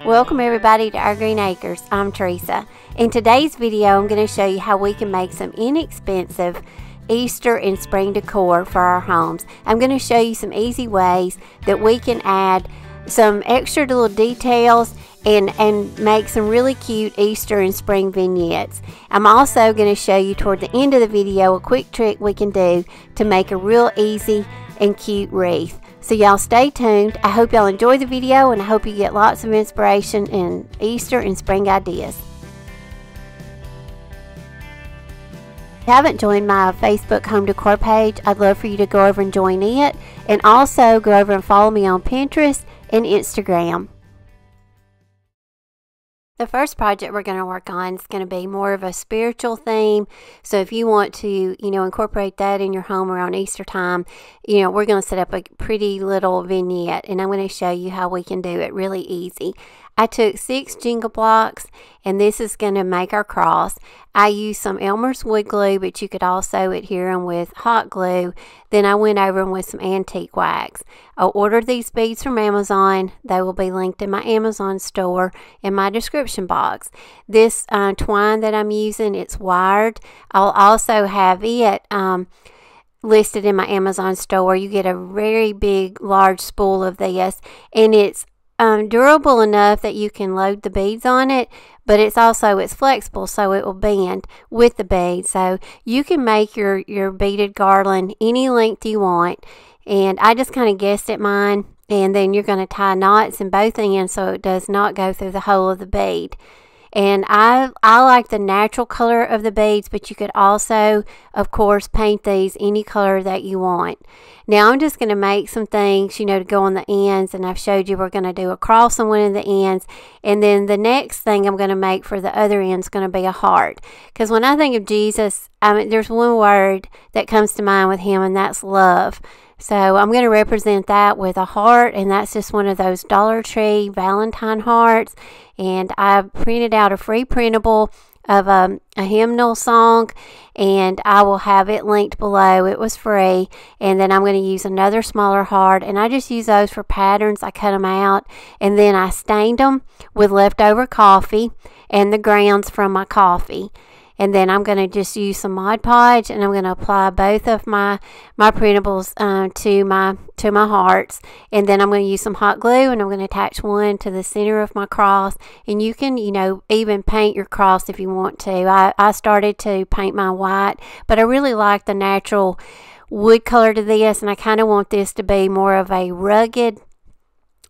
Welcome everybody to our Green Acres. I'm Teresa. In today's video, I'm going to show you how we can make some inexpensive Easter and spring decor for our homes. I'm going to show you some easy ways that we can add some extra little details and make some really cute Easter and spring vignettes. I'm also going to show you toward the end of the video a quick trick we can do to make a real easy and cute wreath. So y'all stay tuned. I hope y'all enjoy the video and I hope you get lots of inspiration in Easter and spring ideas. If you haven't joined my Facebook home decor page, I'd love for you to go over and join it, and also go over and follow me on Pinterest and Instagram. The first project we're going to work on is going to be more of a spiritual theme. So if you want to, incorporate that in your home around Easter time, we're going to set up a pretty little vignette, and I'm going to show you how we can do it really easy. I took 6 jingle blocks, and this is going to make our cross. I used some Elmer's wood glue, but you could also adhere them with hot glue. Then I went over them with some antique wax. I ordered these beads from Amazon. They will be linked in my Amazon store in my description box. This twine that I'm using, it's wired. I'll also have it listed in my Amazon store. You get a very big, large spool of this, and it's durable enough that you can load the beads on it, but it's flexible, so it will bend with the beads. So you can make your beaded garland any length you want, and I just kind of guessed at mine. And then you're going to tie knots in both ends so it does not go through the hole of the bead. And I like the natural color of the beads, but you could also, of course, paint these any color that you want. Now I'm just going to make some things, to go on the ends, and I've showed you we're going to do a cross on one of the ends, and then the next thing I'm going to make for the other end is going to be a heart. Because when I think of Jesus, there's one word that comes to mind with him, and that's love. So I'm going to represent that with a heart, and that's just one of those Dollar Tree Valentine hearts. And I printed out a free printable of a hymnal song, and I will have it linked below. It was free. And then I'm going to use another smaller heart, and I just use those for patterns. I cut them out, and then I stained them with leftover coffee and the grounds from my coffee. And then I'm going to just use some Mod Podge, and I'm going to apply both of my printables to my hearts. And then I'm going to use some hot glue, and I'm going to attach one to the center of my cross. And you can, even paint your cross if you want to. I started to paint mine white, but I really like the natural wood color to this, and I kind of want this to be more of a rugged,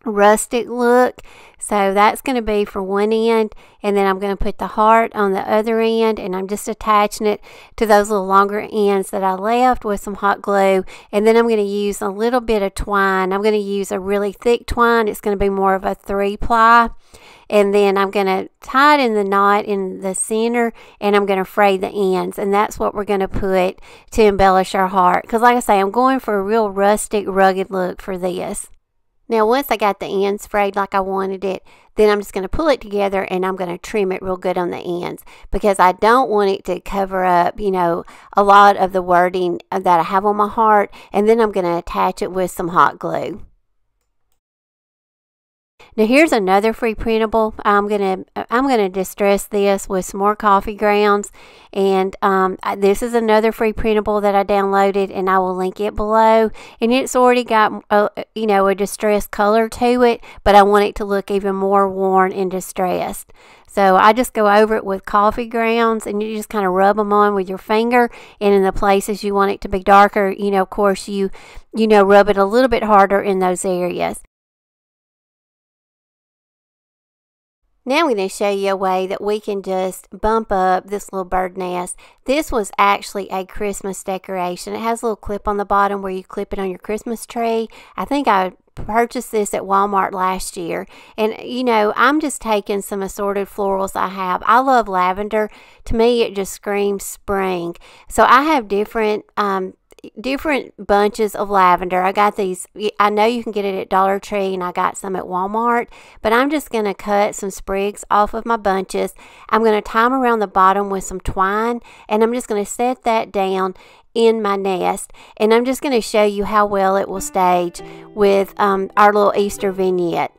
rustic look. So that's going to be for one end, and then I'm going to put the heart on the other end, and I'm just attaching it to those little longer ends that I left with some hot glue. And then I'm going to use a little bit of twine. I'm going to use a really thick twine. It's going to be more of a 3-ply, and then I'm going to tie it in the knot in the center, and I'm going to fray the ends, and that's what we're going to put to embellish our heart. Because like I say, I'm going for a real rustic, rugged look for this. Now, once I got the ends frayed like I wanted it, then I'm just going to pull it together, and I'm going to trim it real good on the ends, because I don't want it to cover up, a lot of the wording that I have on my heart. And then I'm going to attach it with some hot glue. Now here's another free printable. I'm gonna distress this with some more coffee grounds, and this is another free printable that I downloaded, and I will link it below. And it's already got a distressed color to it, but I want it to look even more worn and distressed. So I just go over it with coffee grounds, and you just kind of rub them on with your finger, and in the places you want it to be darker, of course you rub it a little bit harder in those areas. Now I'm going to show you a way that we can just bump up this little bird nest. This was actually a Christmas decoration. It has a little clip on the bottom where you clip it on your Christmas tree. I think I purchased this at Walmart last year. And, I'm just taking some assorted florals I have. I love lavender. To me, it just screams spring. So I have different bunches of lavender. I got these, I know you can get it at Dollar Tree, and I got some at Walmart, but I'm just going to cut some sprigs off of my bunches. I'm going to tie them around the bottom with some twine, and I'm just going to set that down in my nest, and I'm just going to show you how well it will stage with our little Easter vignette.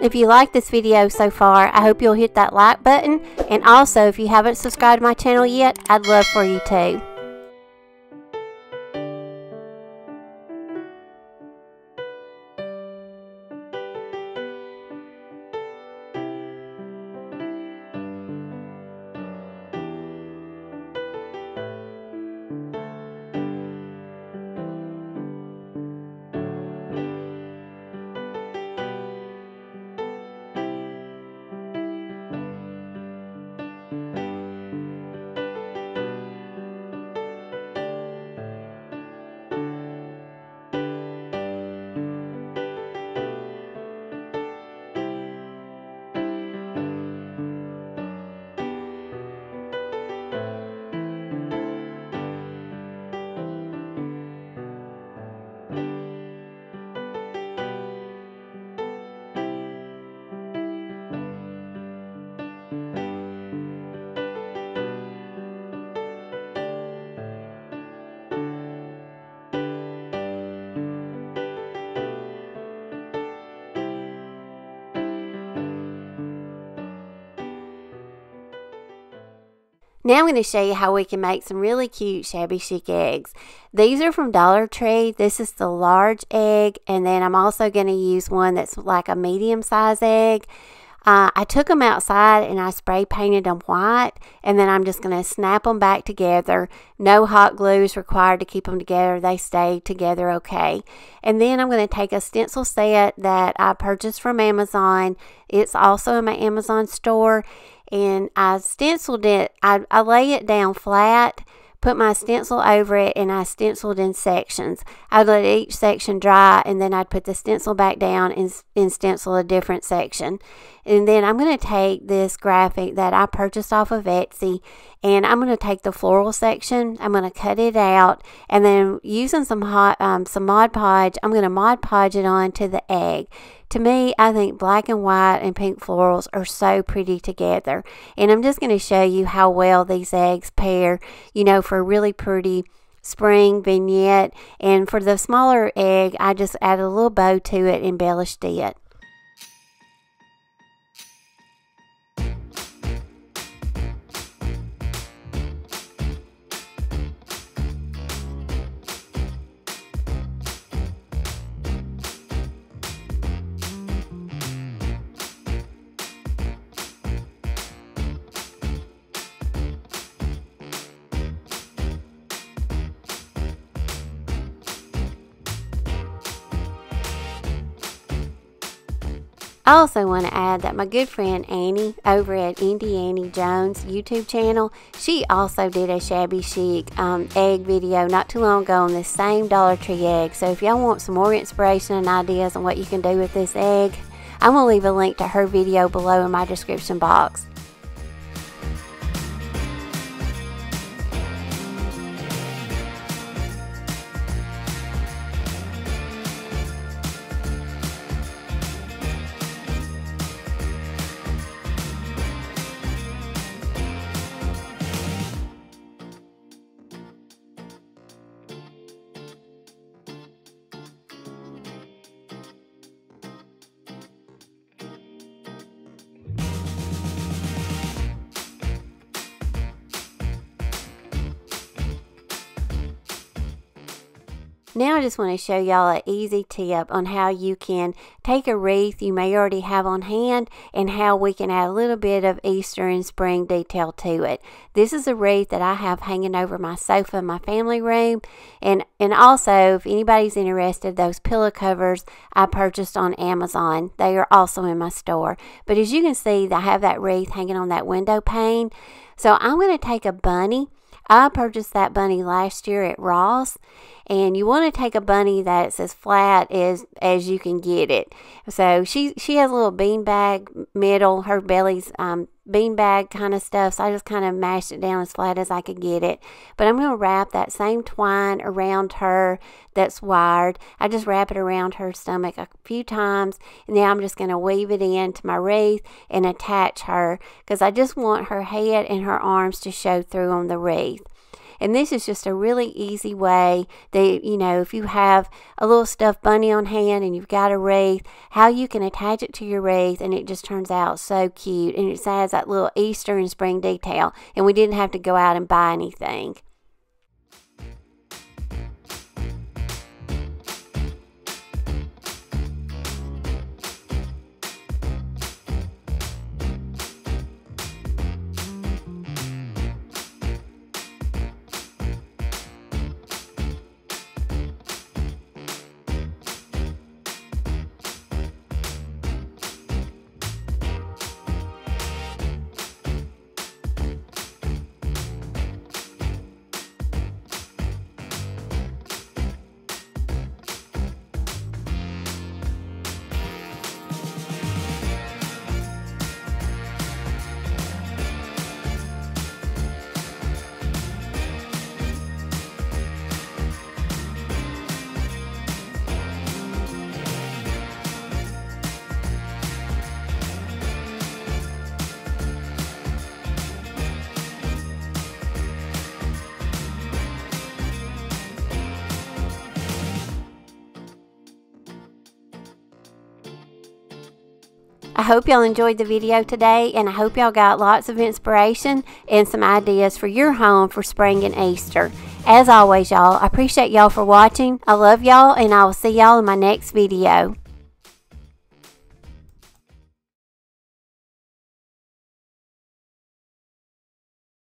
If you like this video so far, I hope you'll hit that like button, and also if you haven't subscribed to my channel yet, I'd love for you to. Now I'm going to show you how we can make some really cute shabby chic eggs. These are from Dollar Tree. This is the large egg, and then I'm also going to use one that's like a medium size egg. I took them outside and I spray painted them white, and then I'm just going to snap them back together. No hot glue is required to keep them together. They stay together okay. And then I'm going to take a stencil set that I purchased from Amazon. It's also in my Amazon store. And I stenciled it. I lay it down flat, put my stencil over it, and I stenciled in sections. I'd let each section dry, and then I'd put the stencil back down and stencil a different section. And then I'm going to take this graphic that I purchased off of Etsy, and I'm going to take the floral section. I'm going to cut it out, and then using some Mod Podge, I'm going to Mod Podge it onto the egg. To me, I think black and white and pink florals are so pretty together. And I'm just going to show you how well these eggs pair, you know, for a really pretty spring vignette. And for the smaller egg, I just added a little bow to it, embellished it. I also want to add that my good friend Annie over at Indie Annie Jones YouTube channel, she also did a shabby chic egg video not too long ago on this same Dollar Tree egg. So if y'all want some more inspiration and ideas on what you can do with this egg, I'm going to leave a link to her video below in my description box. Now I just want to show y'all an easy tip on how you can take a wreath you may already have on hand and how we can add a little bit of Easter and spring detail to it. This is a wreath that I have hanging over my sofa in my family room, and also if anybody's interested, those pillow covers I purchased on Amazon. They are also in my store. But as you can see, I have that wreath hanging on that window pane. So I'm going to take a bunny. I purchased that bunny last year at Ross, and you want to take a bunny that's as flat as you can get it. So she has a little beanbag middle, her belly's beanbag kind of stuff, so I just kind of mashed it down as flat as I could get it. But I'm going to wrap that same twine around her that's wired. I just wrap it around her stomach a few times, and then I'm just going to weave it into my wreath and attach her, because I just want her head and her arms to show through on the wreath. And this is just a really easy way that, you know, if you have a little stuffed bunny on hand and you've got a wreath, how you can attach it to your wreath and it just turns out so cute. And it has that little Easter and spring detail. And we didn't have to go out and buy anything. I hope y'all enjoyed the video today, and I hope y'all got lots of inspiration and some ideas for your home for spring and Easter. As always, y'all, I appreciate y'all for watching. I love y'all, and I will see y'all in my next video.